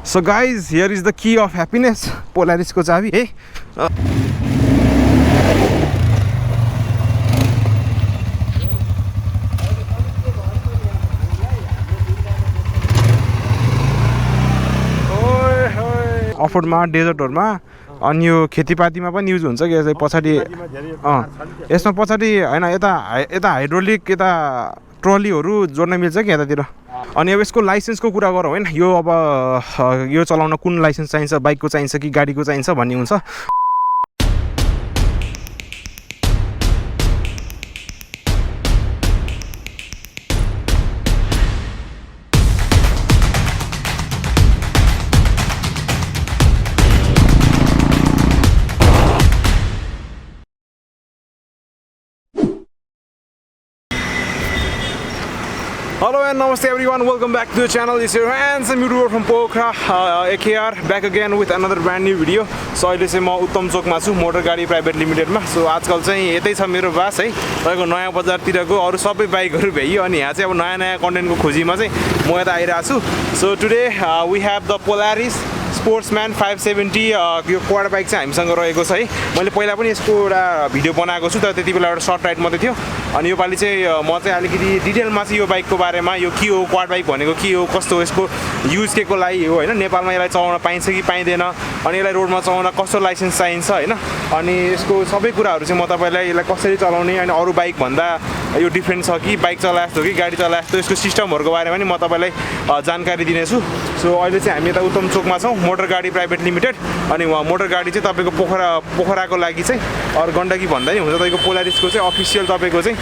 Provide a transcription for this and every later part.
So guys, here is the key of happiness. Polaris को चाबी है. अफरोडमा डेजर्टहरुमा अनि यो खेतीपातीमा पनि युज हुन्छ कि पछाडी यसमा पछाडी हैन यता हाइड्रोलिक यता ट्रलीहरु जोड्न मिल्छ कि यतातिर. अनि अब यसको लाइसेन्सको कुरा गरौँ हैन, यो अब यो चलाउन कुन लाइसेन्स चाहिन्छ, बाइकको चाहिन्छ कि गाडीको चाहिन्छ भन्ने हुन्छ. Hello and namaste everyone, welcome back to the channel. This is your handsome YouTuber from Pokhara, AKR, back again with another brand new video. So अहिले चाहिँ म उत्तमचोक मा छु मोटरगाडी प्राइभेट लिमिटेड मा. सो आजकल चाहिँ यतै छ मेरो बास है, तपाईको नयाँ बजारतिरको अरु सबै बाइकहरु भ्याइयो अनि यहाँ चाहिँ अब नयाँ कन्टेन्टको खोजीमा चाहिँ म यता आइरहेको छु. So today we have the Polaris Sportsman 570 यो क्वाड बाइक चाहिँ हामीसँग रहेको छ है. मैले पहिला पनि यसको एउटा भिडियो बनाएको छु तर त्यतिबेला एउटा सर्ट राइड मात्रै थियो. अनि यो पाली चाहिँ म चाहिँ अलिकति डिटेलमा चाहिँ यो बाइकको बारेमा, यो के हो क्वाड बाइक भनेको के हो, कस्तो यसको युज के को लागि हो हैन, नेपालमा यसलाई चलाउन पाइन्छ कि पाइदैन, अनि यसलाई रोडमा चलाउन कस्तो लाइसेन्स चाहिन्छ हैन, अनि यसको सबै कुराहरु चाहिँ म तपाईलाई यसलाई कसरी चलाउने अनि अरु बाइक भन्दा यो डिफरेन्ट छ कि बाइक चलाए जस्तो कि गाडी चलाए जस्तो यसको सिस्टमहरुको बारेमा नि म तपाईलाई जानकारी दिनेछु. सो अहिले चाहिँ हामी यता उत्तमचोकमा छौं मोटरगाडी प्राइभेट लिमिटेड. अनि वहाँ मोटरगाडी चाहिँ तपाईको पोखराको लागि चाहिँ अरु गण्डकी भन्दा नि हुन्छ, तपाईको पोलारिसको चाहिँ अफिसियल तपाईको चाहिँ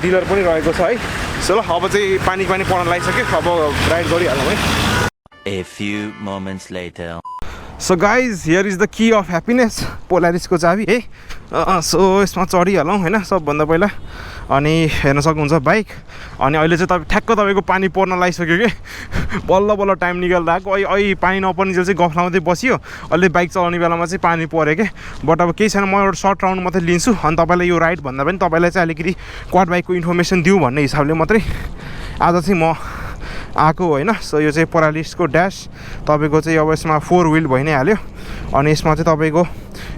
डिलर पनि रहेको छ है. सो ल अब चाहिँ पानी पर्न लागिसक्यो, अब राइड गरिहालौँ है. A few moments later. So guys, here is the key of happiness. Polaris को चाबी है. सो यसमा चढिहालौँ हैन सबभन्दा पहिला. अनि हेर्न सक्नुहुन्छ बाइक. अनि अहिले चाहिँ ठ्याक्क तपाईको पानी पर्न लागिसक्यो के. बल्ल टाइम निकाल्दा आको. अहिले पानी नपर्नेजेल चाहिँ गफ लाउँदै बसियो. अहिले बाइक चलाउने बेलामा चाहिँ पानी पर्यो के. बट अब केही छैन, म एउटा सर्ट राउन्ड मात्रै लिन्छु. अनि तपाईलाई यो राइड भन्दा पनि तपाईलाई चाहिँ अलिकति क्वाड बाइकको इन्फर्मेसन दिउ भन्ने हिसाबले मात्रै आज चाहिँ म आको हैन. सो यो चाहिँ पोलारिसको ड्यास तपाईको चाहिँ अब यसमा 4 व्हील भइ नै हाल्यो. अनि यसमा चाहिँ तपाईको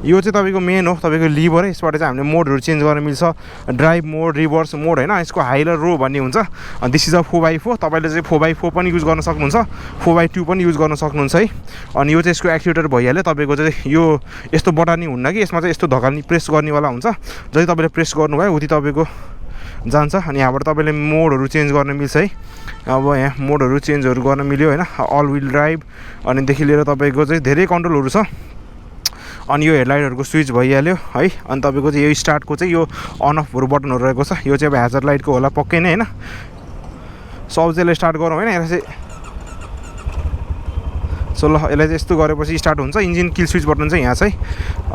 यो चाहिँ तपाईको मेन हो, तपाईको लिभर है. यसबाट चाहिँ हामीले मोडहरु चेन्ज गर्न मिल्छ, ड्राइभ मोड, रिभर्स मोड हैन. यसको हाई र लो भन्ने हुन्छ. अनि दिस इज अ 4x4. तपाईले चाहिँ 4x4 पनि युज गर्न सक्नुहुन्छ, 4x2 पनि युज गर्न सक्नुहुन्छ है. अनि यो चाहिँ यसको एक्टिभेटर भइहाल्यो. तपाईको चाहिँ यो यस्तो बटन हुन्न कि, यसमा चाहिँ यस्तो धकाल्ने प्रेस गर्नेवाला हुन्छ. जति तपाईले प्रेस गर्नुभयो उति तपाईको जान्छ. अनि यहाँबाट तपाईले मोडहरु चेन्ज गर्न मिल्छ है. अब यहाँ मोडहरु चेन्जहरु गर्न मिल्यो हैन. अल व्हील ड्राइभ अनि देखि लिएर तपाईको चाहिँ धेरै कन्ट्रोलहरु छ. अनि यो हेडलाइटहरुको स्विच भइहाल्यो है. अनि तपाईको चाहिँ यो स्टार्टको चाहिँ यो अन अफ हरु बटनहरु रहेको छ. यो चाहिँ अब हेजर लाइटको होला पक्कै नै हैन. सो अब चाहिँ स्टार्ट गरौँ हैन. यसलाई चाहिँ सो ल यसलाई चाहिँ यस्तो गरेपछि स्टार्ट हुन्छ. इन्जिन किल स्विच बटन चाहिँ यहाँ छ है.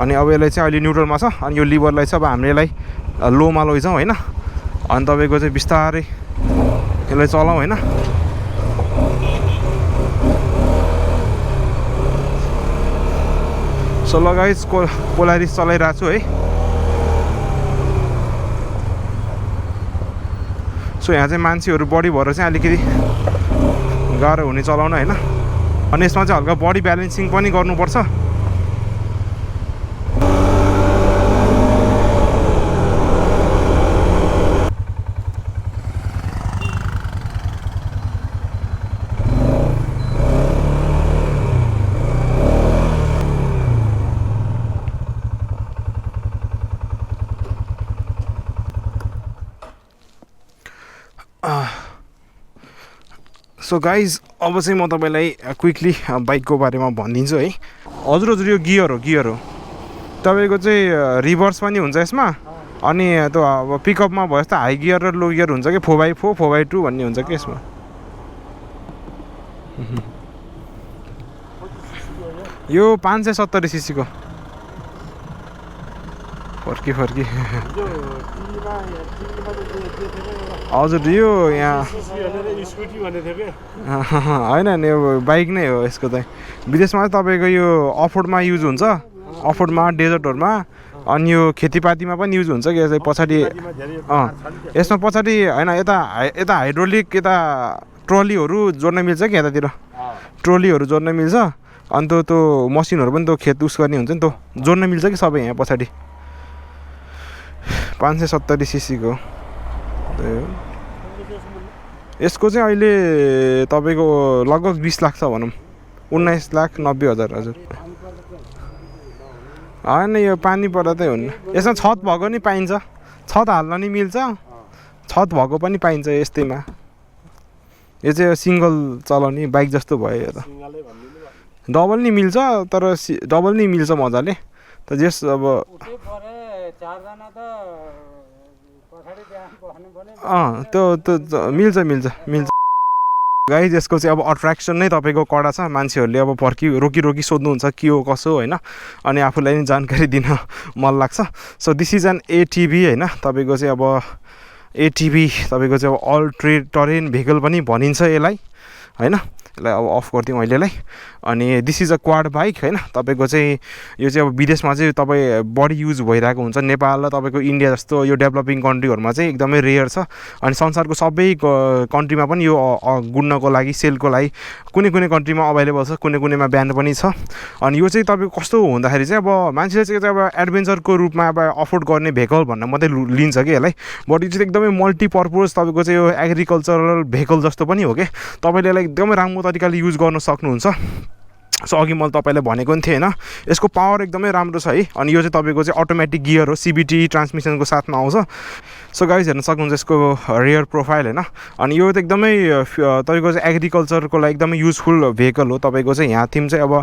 अनि अब यसलाई चाहिँ अहिले न्युट्रलमा छ. अनि यो लिभरलाई चाहिँ अब हामीले यसलाई लोमा लैजाउँ हैन. अनि तपाईको चाहिँ बिस्तारै यसलाई चलाउँ हैन. सो ल गाइस, पोलारिस चलाइरहेको छु है. सो यहाँ चाहिँ मान्छेहरु बढी भएर चाहिँ अलिकति गाह्रो हुने चलाउन हैन. अनि यसमा चाहिँ हल्का बडी ब्यालेन्सिङ पनि गर्नुपर्छ. सो गाइज अब चाहिँ म तपाईलाई क्विकली बाइकको बारेमा भनिदिन्छु है. हजुर यो गियर हो. तपाईको चाहिँ रिभर्स पनि हुन्छ यसमा. अनि त्यो अब पिकअपमा भयो जस्तो हाई गियर र लो गियर हुन्छ कि 4x4 4x2 भन्ने हुन्छ कि यसमा. यो 570 सीसी को फर्की हजुर यो यहाँ हैन नि बाइक नै हो. यसको चाहिँ विदेशमा तपाईको यो अफरोडमा युज हुन्छ, अफरोडमा डेजर्टहरुमा. अनि यो खेतीपातीमा पनि युज हुन्छ कि यसले पछाडी यसमा पछाडी हैन यता हाइड्रोलिक यता ट्रलीहरु जोड्न मिल्छ कि यतातिर ट्रोलीहरू जोड्न मिल्छ अनि त्यो मसिनहरू पनि त्यो खेत उस गर्ने हुन्छ नि त्यो जोड्न मिल्छ कि सबै यहाँ पछाडि 570 सीसीको यसको चाहिँ अहिले तपाईँको लगभग 20 लाख छ भनौँ 19,90,000 हजुर होइन यो पानी पर्दा चाहिँ हुन्न यसमा छत भएको नि पाइन्छ छत हाल्न नि मिल्छ छत भएको पनि पाइन्छ यस्तैमा यो चाहिँ सिङ्गल चलाउने बाइक जस्तो भयो यो त डबल नि मिल्छ तर डबल नि मिल्छ मजाले त जस अब त्यो मिल्छ गाइज यसको चाहिँ अब अट्र्याक्सन नै तपाईँको कडा छ मान्छेहरूले अब रोकी सोध्नुहुन्छ के हो कसो होइन अनि आफूलाई नि जानकारी दिन मन लाग्छ so this is an ATV होइन तपाईँको चाहिँ अब एटिभी तपाईँको चाहिँ अब अल टरेन भेहिकल पनि भनिन्छ यसलाई होइन यसलाई अब अफ गरिदिउँ अहिलेलाई अनि this is a quad bike होइन तपाईँको चाहिँ यो चाहिँ अब विदेशमा चाहिँ तपाईँ बढी युज भइरहेको हुन्छ नेपाल र तपाईँको इन्डिया जस्तो यो डेभलपिङ कन्ट्रीहरूमा चाहिँ एकदमै रेयर छ अनि संसारको सबै कन्ट्रीमा पनि यो गुड्नको लागि सेलको लागि कुनै कन्ट्रीमा अभाइलेबल छ कुनैमा ब्यान पनि छ अनि यो चाहिँ तपाईँको कस्तो हुँदाखेरि चाहिँ अब मान्छेले चाहिँ अब एडभेन्चरको रूपमा अब अफोर्ड गर्ने भेहिकल भनेर मात्रै लिन्छ कि यसलाई बट यो चाहिँ एकदमै मल्टिपर्पज तपाईँको चाहिँ यो एग्रिकल्चरल भेहिकल जस्तो पनि हो कि तपाईँले यसलाई एकदमै राम्रो तरिकाले युज गर्न सक्नुहुन्छ सो अघि मैले तपाईँलाई भनेको नि थिएँ होइन यसको पावर एकदमै राम्रो छ है अनि यो चाहिँ तपाईँको चाहिँ अटोमेटिक गियर हो CVT ट्रान्समिसनको साथमा आउँछ सो गाइज हेर्न सक्नुहुन्छ यसको रियर प्रोफाइल होइन अनि यो चाहिँ एकदमै तपाईँको चाहिँ एग्रिकल्चरको लागि एकदमै युजफुल भेहिकल हो तपाईँको चाहिँ यहाँ थिम चाहिँ अब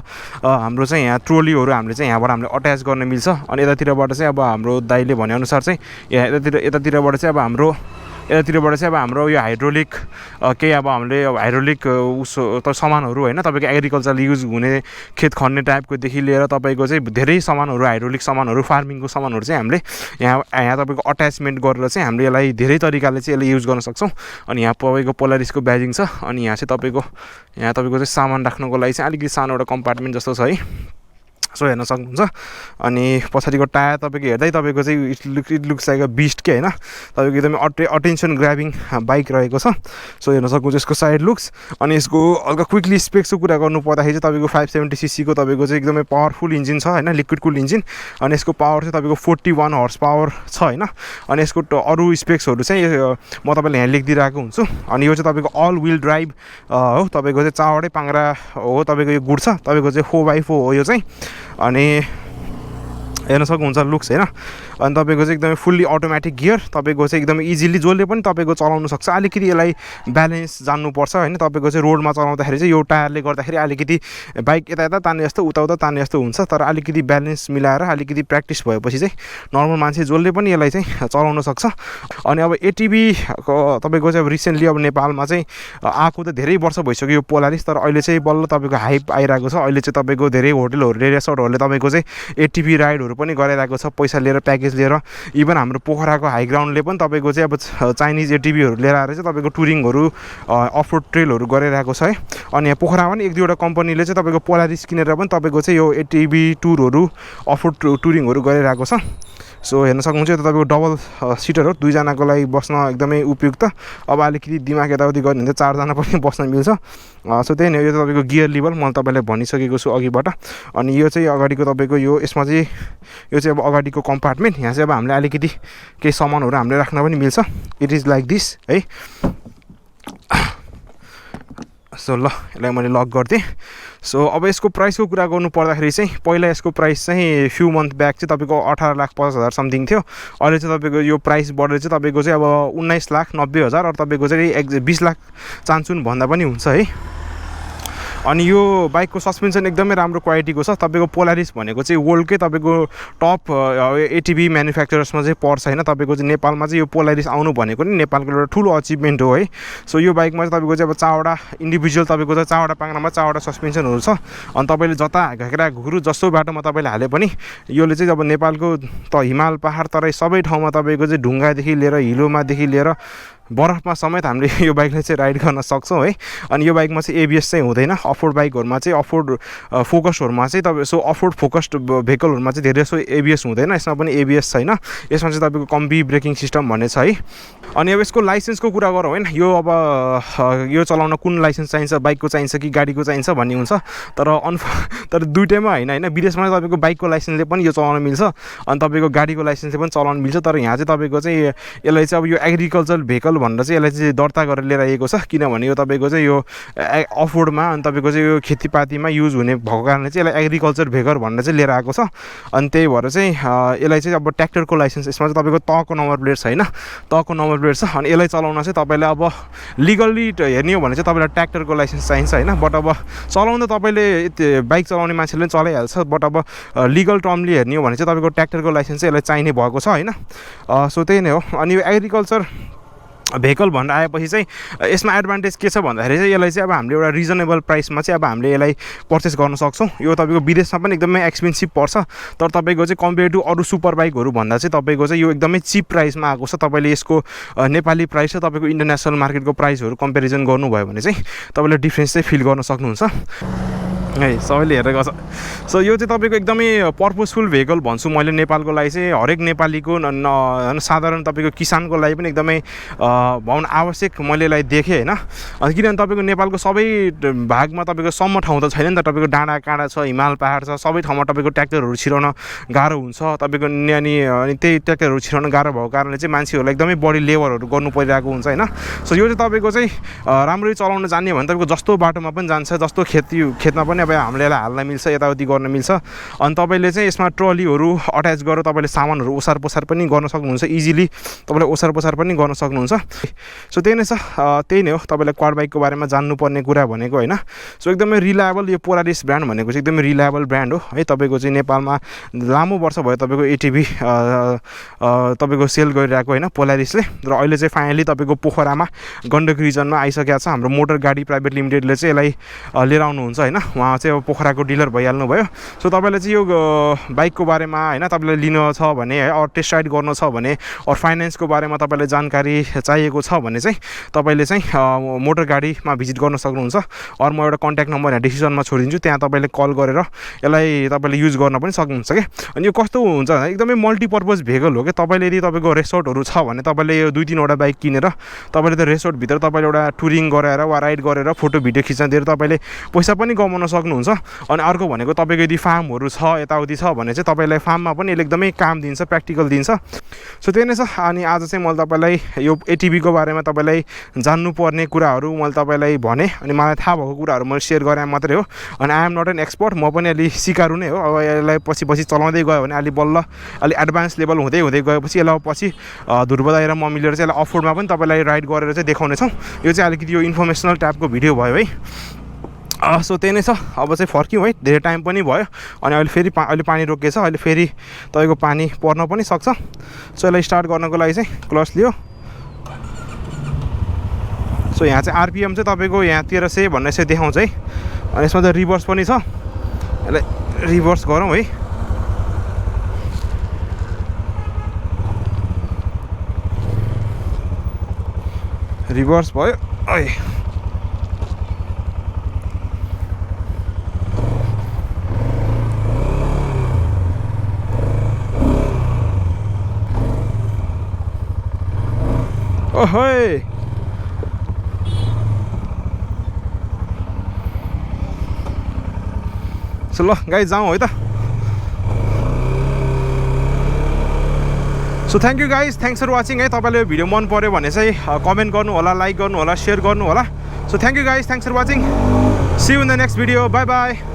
हाम्रो चाहिँ यहाँ ट्रोलीहरू हामीले चाहिँ यहाँबाट हामीले अट्याच गर्न मिल्छ अनि यतातिरबाट चाहिँ अब हाम्रो दाइले भनेअनुसार चाहिँ यतातिरबाट चाहिँ अब हाम्रो यो हाइड्रोलिक केही अब हामीले हाइड्रोलिक त सामानहरू होइन तपाईँको एग्रिकल्चरल युज हुने खेत खन्ने टाइपकोदेखि लिएर तपाईँको चाहिँ धेरै सामानहरू हाइड्रोलिक सामानहरू फार्मिङको सामानहरू चाहिँ हामीले यहाँ तपाईँको अट्याचमेन्ट गरेर चाहिँ हामीले यसलाई धेरै तरिकाले चाहिँ यसलाई युज गर्न सक्छौँ अनि यहाँ तपाईँको पोलारिसको ब्याजिङ छ अनि यहाँ चाहिँ तपाईँको चाहिँ सामान राख्नको लागि चाहिँ अलिकति सानो एउटा कम्पार्टमेन्ट जस्तो छ है सो हेर्न सक्नुहुन्छ अनि पछाडिको टायर तपाईँको हेर्दै तपाईँको चाहिँ it looks like a beast के होइन तपाईँको एकदमै अटेन्सन ग्राबिङ बाइक रहेको छ सो हेर्न सक्नुहुन्छ यसको साइड लुक्स अनि यसको हल्का क्विकली स्पेक्सको कुरा गर्नु पर्दाखेरि चाहिँ तपाईँको 570 सीसीको तपाईँको चाहिँ एकदमै पावरफुल इन्जिन छ होइन लिक्विड कुल इन्जिन अनि यसको पावर चाहिँ तपाईँको 41 हर्स पावर छ होइन अनि यसको अरू स्पेक्सहरू चाहिँ म तपाईँलाई यहाँ लेखिदिइरहेको हुन्छु अनि यो चाहिँ तपाईँको अल विल ड्राइभ हो तपाईँको चाहिँ चावडै पाङ्रा हो तपाईँको यो गुड्छ तपाईँको चाहिँ 4x4 हो यो चाहिँ अनि हेर्न सक्नुहुन्छ लुक्स होइन अनि तपाईँको चाहिँ एकदमै फुल्ली अटोमेटिक गियर तपाईँको चाहिँ एकदमै इजिली जसले पनि तपाईँको चलाउन सक्छ अलिकति यसलाई ब्यालेन्स जान्नुपर्छ होइन तपाईँको चाहिँ रोडमा चलाउँदाखेरि चाहिँ यो टायरले गर्दाखेरि अलिकति बाइक यता तान्ने जस्तो उता तान्ने जस्तो हुन्छ तर अलिकति ब्यालेन्स मिलाएर अलिकति प्र्याक्टिस भएपछि चाहिँ नर्मल मान्छे जसले पनि यसलाई चाहिँ चलाउन सक्छ अनि अब एटिभीको तपाईँको चाहिँ अब रिसेन्टली अब नेपालमा चाहिँ आएको त धेरै वर्ष भइसक्यो यो पोलारिस तर अहिले चाहिँ बल्ल तपाईँको हाइप आइरहेको छ अहिले चाहिँ तपाईँको धेरै होटलहरू रेसर्टहरूले तपाईँको चाहिँ एटिभी राइडहरू पनि गराइरहेको छ पैसा लिएर प्याकेज लिएर इभन हाम्रो पोखराको हाई ग्राउन्डले पनि तपाईँको चाहिँ अब चाइनिज एटिभीहरू लिएर आएर चाहिँ तपाईँको टुरिङहरू अफरोड ट्रेलहरू गरिरहेको छ है अनि यहाँ पोखरामा पनि 1-2वटा कम्पनीले चाहिँ तपाईँको पोलारिस किनेर पनि तपाईँको चाहिँ यो एटिभी टुरहरू अफरोड टुरिङहरू गरिरहेको छ सो हेर्न सक्नुहुन्छ यो त तपाईँको डबल सिटर हो दुईजनाको लागि बस्न एकदमै उपयुक्त अब अलिकति दिमाग यताउति गर्ने भने चाहिँ 4जना पनि बस्न मिल्छ सो त्यही नै यो त तपाईँको गियर लेभल मैले तपाईँलाई भनिसकेको छु अघिबाट अनि यो चाहिँ अगाडिको तपाईँको यो यसमा चाहिँ यो चाहिँ अब अगाडिको कम्पार्टमेन्ट यहाँ चाहिँ अब हामीले अलिकति केही सामानहरू हामीले राख्न पनि मिल्छ इट इज लाइक दिस है सो ल यसलाई मैले लक गरिदिएँ सो अब यसको प्राइसको कुरा गर्नु पर्दाखेरि चाहिँ पहिला यसको प्राइस चाहिँ फ्यु मन्थ ब्याक चाहिँ तपाईँको 18,50,000 समथिङ थियो अहिले चाहिँ तपाईँको यो प्राइस बढेर चाहिँ तपाईँको चाहिँ अब 19,90,000 अरू तपाईँको चाहिँ 20 लाख चान्सुन भन्दा पनि हुन्छ है अनि यो बाइकको सस्पेन्सन एकदमै राम्रो क्वालिटीको छ तपाईँको पोलारिस भनेको चाहिँ वर्ल्डकै तपाईँको टप एटिभी म्यानुफ्याक्चरर्समा चाहिँ पर्छ होइन तपाईँको चाहिँ नेपालमा चाहिँ यो पोलारिस आउनु भनेको नि नेपालको एउटा ठुलो अचिभमेन्ट हो है सो यो बाइकमा चाहिँ तपाईँको चाहिँ अब चावडा इन्डिभिजुअल तपाईँको चाहिँ चावडा पाङ्रामा चावडा सस्पेन्सनहरू छ अनि तपाईँले जता घाक्रा घुरु जस्तो बाटोमा तपाईँले हाले पनि योले चाहिँ अब नेपालको त हिमाल पहाड तराई सबै ठाउँमा तपाईँको चाहिँ ढुङ्गादेखि लिएर हिलोमादेखि लिएर बरफमा समेत हामीले यो बाइकलाई चाहिँ राइड गर्न सक्छौँ है अनि यो बाइकमा चाहिँ एबिएस चाहिँ हुँदैन अफरोड बाइकहरुमा चाहिँ अफरोड फोकसहरुमा चाहिँ तपाईँ सो अफरोड फोकस्ड भेहिकलहरुमा चाहिँ धेरै जसो एबीएस हुँदैन यसमा पनि एबीएस छैन यसमा चाहिँ तपाईको कम्बी ब्रेकिङ सिस्टम भन्ने छ है अनि अब यसको लाइसेन्सको कुरा गरौँ हैन यो अब यो चलाउन कुन लाइसेन्स चाहिन्छ बाइकको चाहिन्छ कि गाडीको चाहिन्छ भन्ने हुन्छ तर दुईटैमा हैन विदेशमा तपाईको बाइकको लाइसेन्सले पनि यो चलाउन मिल्छ अनि तपाईको गाडीको लाइसेन्सले पनि चलाउन मिल्छ तर यहाँ चाहिँ तपाईको चाहिँ यसलाई चाहिँ अब यो एग्रिकल्चर भेहिकल भनेर चाहिँ यसलाई चाहिँ दर्ता गरेर लिएर आएको छ किनभने यो तपाईको चाहिँ यो अफरोडमा अनि तपाईको चाहिँ यो खेतीपातीमा युज हुने भएको कारणले चाहिँ यसलाई एग्रिकल्चर भेहिकल भनेर चाहिँ लिएर आएको छ अनि त्यही भएर चाहिँ यसलाई चाहिँ अब ट्र्याक्टरको लाइसेन्स यसमा चाहिँ तपाईको तको नम्बर प्लेट छ हैन तको नम्बर प्लेट छ अनि यसलाई चलाउन चाहिँ तपाईले अब लिगली हेर्ने हो भने चाहिँ तपाईलाई ट्र्याक्टरको लाइसेन्स चाहिन्छ हैन बट अब चलाउन तपाईले बाइक चलाउने मान्छेले चलाइहाल्छ बट अब लिगल टर्मली हेर्ने हो भने चाहिँ तपाईको ट्र्याक्टरको लाइसेन्स चाहिँ यसलाई चाहिने भएको छ हैन सो त्यही नै हो अनि यो एग्रिकल्चर भेहिकल भनेर आएपछि चाहिँ यसमा एडभान्टेज के छ भन्दाखेरि चाहिँ यसलाई चाहिँ अब हामीले एउटा रिजनेबल प्राइसमा चाहिँ अब हामीले यसलाई पर्चेस गर्न सक्छौँ यो तपाईँको विदेशमा पनि एकदमै एक्सपेन्सिभ पर्छ तर तपाईँको चाहिँ कम्पेयर टु अरू सुपर बाइकहरू भन्दा चाहिँ तपाईँको चाहिँ यो एकदमै चिप प्राइसमा आएको छ तपाईँले यसको नेपाली प्राइस र तपाईँको इन्टरनेसनल मार्केटको प्राइसहरू कम्पेरिजन गर्नुभयो भने चाहिँ तपाईँले डिफ्रेन्स चाहिँ फिल गर्न सक्नुहुन्छ है सबैले हेरेको छ सो यो चाहिँ तपाईँको एकदमै पर्पजफुल भेहिकल भन्छु मैले नेपालको लागि चाहिँ हरेक नेपालीको साधारण तपाईँको किसानको लागि पनि एकदमै भन्न आवश्यक मैले यसलाई देखेँ हैन अनि किनभने तपाईँको नेपालको सबै भागमा तपाईँको सम्म ठाउँ त छैन नि त तपाईँको डाँडा काँडा छ हिमाल पहाड छ सबै ठाउँमा तपाईँको ट्र्याक्टरहरू छिराउन गाह्रो हुन्छ तपाईँको अनि त्यही ट्र्याक्टरहरू छिराउन गाह्रो भएको कारणले चाहिँ मान्छेहरूलाई एकदमै बढी लेबरहरू गर्नु परिरहेको हुन्छ हैन सो यो चाहिँ तपाईँको चाहिँ राम्ररी चलाउन जान्ने भने तपाईँको जस्तो बाटोमा पनि जान्छ जस्तो खेतमा पनि अब हामीले यसलाई हाल्न मिल्छ यताउति गर्न मिल्छ अनि तपाईँले चाहिँ यसमा ट्रलीहरू अट्याच गरेर तपाईँले सामानहरू ओसार पोसार पनि गर्न सक्नुहुन्छ इजिली तपाईँले ओसार पोसार पनि गर्न सक्नुहुन्छ सो त्यही नै छ त्यही नै हो तपाईँलाई क्वाड बाइकको बारेमा जान्नुपर्ने कुरा भनेको हैन सो एकदमै रिलायबल यो पोलारिस ब्रान्ड भनेको चाहिँ एकदमै रिलायबल ब्रान्ड हो है तपाईँको चाहिँ नेपालमा लामो वर्ष भयो तपाईँको एटीभी तपाईँको सेल गरिरहेको हैन पोलारिसले र अहिले चाहिँ फाइनली तपाईँको पोखरामा गण्डकी रिजनमा आइसकेको छ हाम्रो मोटरगाडी प्राइभेट लिमिटेडले चाहिँ यसलाई लिएर आउनुहुन्छ हैन उहाँ चाहिँ अब पोखराको डिलर भइहाल्नु भयो सो तपाईँले चाहिँ यो बाइकको बारेमा हैन तपाईँलाई लिन छ भने है अर टेस्ट राइड गर्न छ भने अर फाइनेन्सको बारेमा तपाईँलाई जानकारी चाहिएको छ भने चाहिँ तपाईँले चाहिँ मोटरगाडीमा भिजिट गर्न सक्नुहुन्छ अर म एउटा कन्ट्याक्ट नम्बर यहाँ डिस्क्रिप्सनमा छोडिदिन्छु त्यहाँ तपाईँले कल गरेर यसलाई तपाईँले युज गर्न पनि सक्नुहुन्छ क्या अनि यो कस्तो हुन्छ एकदमै मल्टिपर्पज भेहिकल हो क्या तपाईँले यदि तपाईँको रेसोर्टहरू छ भने तपाईँले यो 2-3वटा बाइक किनेर तपाईँले त्यो रेसोर्टभित्र तपाईँले एउटा टुरिङ गराएर वा राइड गरेर फोटो भिडियो खिच्न दिएर तपाईँले पैसा पनि कमाउन सक्नुहुन्छ अनि अर्को भनेको तपाईँको यदि फार्महरू छ यताउति छ भने चाहिँ तपाईँलाई फार्ममा पनि यसले एकदमै काम दिन्छ प्र्याक्टिकल दिन्छ सो त्यही नै छ अनि आज चाहिँ मैले तपाईँलाई यो एटिभीको बारेमा तपाईँलाई जान्नुपर्ने कुराहरू मैले तपाईँलाई भने अनि मलाई थाहा भएको कुराहरू मैले सेयर गरेँ मात्रै हो अनि I am not an expert म पनि अलि सिकारु नै हो अब यसलाई पछि चलाउँदै गयो भने अलि बल्ल अलि एडभान्स लेभल हुँदै गएपछि यसलाई पछि धुर्बदाई र म मिलेर चाहिँ यसलाई अफरोडमा पनि तपाईँलाई राइड गरेर चाहिँ देखाउनेछौँ यो चाहिँ अलिकति यो इन्फर्मेसनल टाइपको भिडियो भयो है सो त्यही नै छ अब चाहिँ फर्क्यौँ है धेरै टाइम पनि भयो अनि अहिले फेरि अहिले पानी रोकिएछ अहिले फेरि तपाईँको पानी पर्न पनि सक्छ सो यसलाई स्टार्ट गर्नको लागि चाहिँ क्लच लियो सो यहाँ चाहिँ आरपिएम चाहिँ तपाईँको यहाँ 1300 भन्ने चाहिँ देखाउँछ है अनि यसमा चाहिँ रिभर्स पनि छ यसलाई रिभर्स गरौँ है रिभर्स भयो है ओहे सो ल गाइस जाउँ है त so thank you guys thanks for watching है तपाईँले यो भिडियो मन पर्यो भने चाहिँ कमेन्ट गर्नु होला लाइक गर्नु होला सेयर गर्नु होला so thank you guys thanks for watching see you in the next video bye by